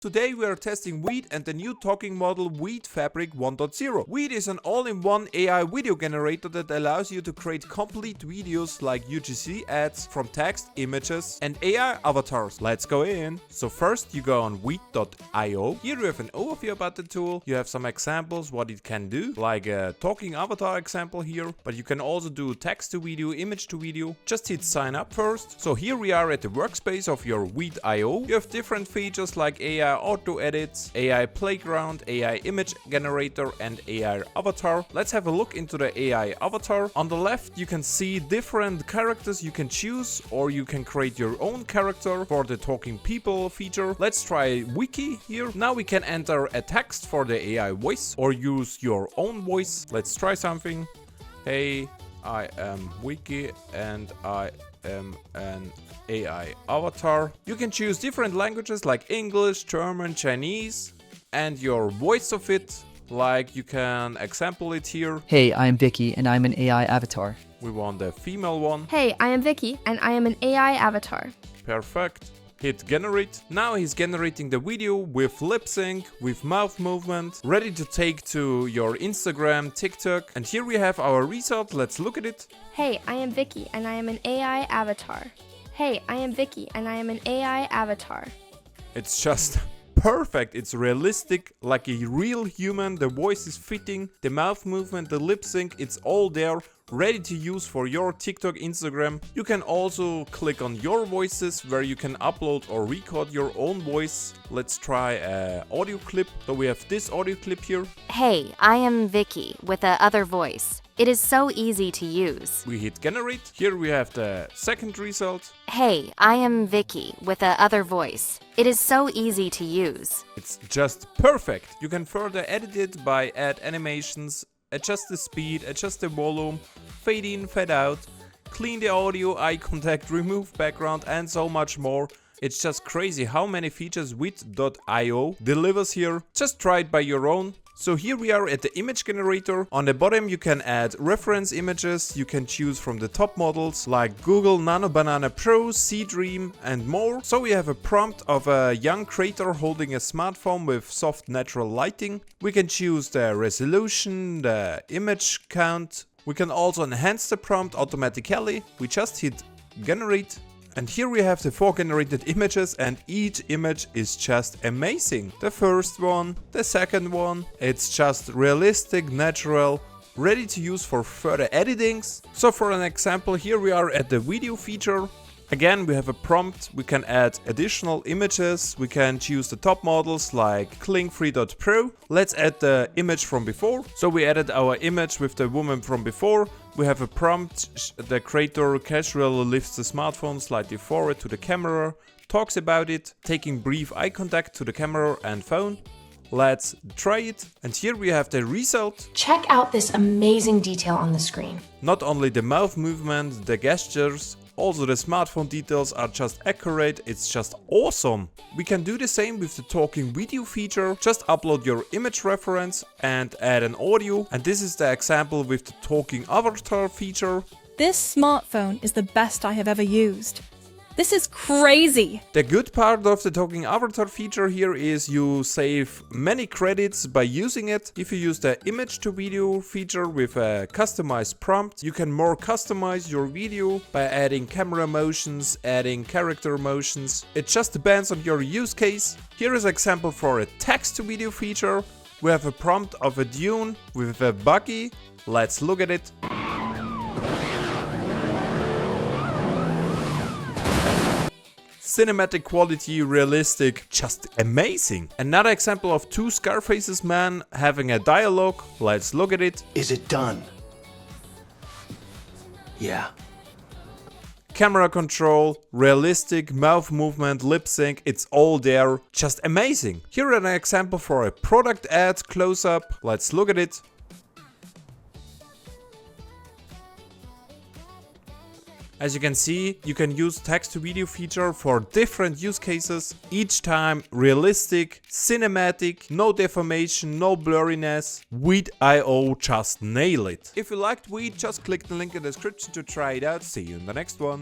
Today we are testing VEED and the new talking model VEED Fabric 1.0. VEED is an all-in-one AI video generator that allows you to create complete videos like UGC ads from text, images and AI avatars. Let's go in. So first you go on VEED.io. Here you have an overview about the tool. You have some examples what it can do, like a talking avatar example here, but you can also do text to video, image to video. Just hit sign up first. So here we are at the workspace of your VEED.io. You have different features like AI auto edits, AI playground, AI image generator and AI avatar. Let's have a look into the AI avatar. On the left you can see different characters you can choose, or you can create your own character for the talking people feature. Let's try wiki here. Now we can enter a text for the AI voice or use your own voice. Let's try something. Hey, I am Wiki and I am an AI avatar. You can choose different languages like English, German, Chinese, and your voice of it. Like you can example it here. Hey, I am Vicky and I'm an AI avatar. We want the female one. Hey, I am Vicky and I am an AI avatar. Perfect. Hit generate. Now he's generating the video with lip sync, with mouth movement, ready to take to your Instagram, TikTok. And here we have our result. Let's look at it. Hey, I am Vicky and I am an AI avatar. Hey, I am Vicky and I am an AI avatar. It's just perfect. It's realistic, like a real human. The voice is fitting, the mouth movement, the lip sync, it's all there, ready to use for your TikTok, Instagram. You can also click on your voices where you can upload or record your own voice. Let's try an audio clip. So we have this audio clip here. Hey, I am Vicky with a other voice. It is so easy to use. We hit generate. Here we have the second result. Hey, I am Vicky with a other voice. It is so easy to use. It's just perfect. You can further edit it by add animations, adjust the speed, adjust the volume, fade in, fade out, clean the audio, eye contact, remove background and so much more. It's just crazy how many features VEED.io delivers here. Just try it by your own. So here we are at the image generator. On the bottom you can add reference images. You can choose from the top models like Google Nano Banana Pro, Seedream and more. So we have a prompt of a young creator holding a smartphone with soft natural lighting. We can choose the resolution, the image count. We can also enhance the prompt automatically. We just hit generate. And here we have the 4 generated images and each image is just amazing. The first one, the second one, it's just realistic, natural, ready to use for further editings. So for an example, here we are at the video feature. Again, we have a prompt, we can add additional images, we can choose the top models like Kling3.pro. Let's add the image from before. So we added our image with the woman from before. We have a prompt, the creator casually lifts the smartphone slightly forward to the camera, talks about it, taking brief eye contact to the camera and phone. Let's try it. And here we have the result. Check out this amazing detail on the screen. Not only the mouth movement, the gestures, also the smartphone details are just accurate. It's just awesome. We can do the same with the talking video feature. Just upload your image reference and add an audio. And this is the example with the talking avatar feature. This smartphone is the best I have ever used. This is crazy! The good part of the talking avatar feature here is you save many credits by using it. If you use the image to video feature with a customized prompt, you can more customize your video by adding camera motions, adding character motions. It just depends on your use case. Here is an example for a text to video feature. We have a prompt of a dune with a buggy. Let's look at it. Cinematic quality, realistic, just amazing. Another example of 2 Scarfaces man having a dialogue. Let's look at it. Is it done? Yeah. Camera control, realistic, mouth movement, lip sync, it's all there. Just amazing. Here an example for a product ad close-up. Let's look at it. As you can see, you can use text to video feature for different use cases. Each time realistic, cinematic, no deformation, no blurriness. VEED.io just nail it. If you liked VEED, just click the link in the description to try it out. See you in the next one.